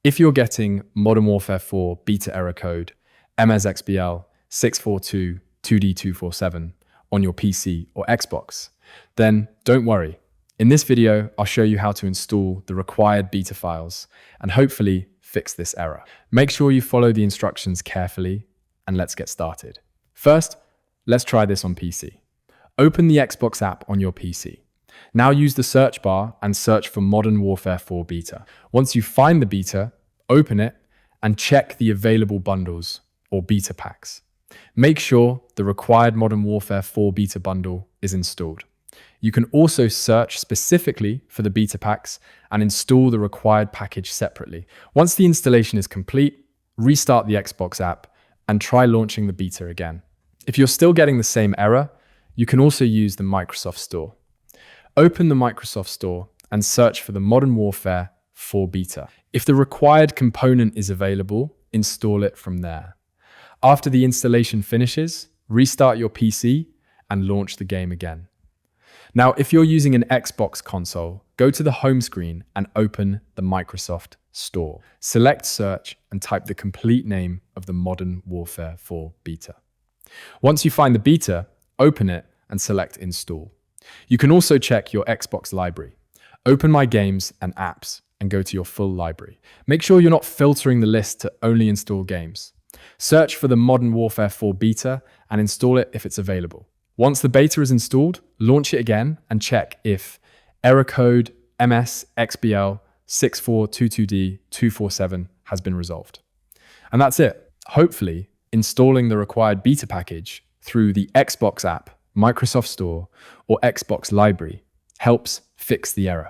If you're getting Modern Warfare 4 Beta error code ms-xbl-6422d247 on your PC or Xbox, then don't worry. In this video, I'll show you how to install the required beta files and hopefully fix this error. Make sure you follow the instructions carefully and let's get started. First, let's try this on PC. Open the Xbox app on your PC. Now use the search bar and search for Modern Warfare 4 Beta. Once you find the beta, open it and check the available bundles or beta packs. Make sure the required Modern Warfare 4 Beta bundle is installed. You can also search specifically for the beta packs and install the required package separately. Once the installation is complete, restart the Xbox app and try launching the beta again. If you're still getting the same error, you can also use the Microsoft Store. Open the Microsoft Store and search for the Modern Warfare 4 Beta. If the required component is available, install it from there. After the installation finishes, restart your PC and launch the game again. Now, if you're using an Xbox console, go to the home screen and open the Microsoft Store. Select Search and type the complete name of the Modern Warfare 4 Beta. Once you find the beta, open it and select Install. You can also check your Xbox library. Open My Games and Apps and go to your full library. Make sure you're not filtering the list to only install games. Search for the Modern Warfare 4 Beta and install it if it's available. Once the beta is installed, launch it again and check if error code ms-xbl-6422d247 has been resolved. And that's it. Hopefully, installing the required beta package through the Xbox app, Microsoft Store, or Xbox library helps fix the error.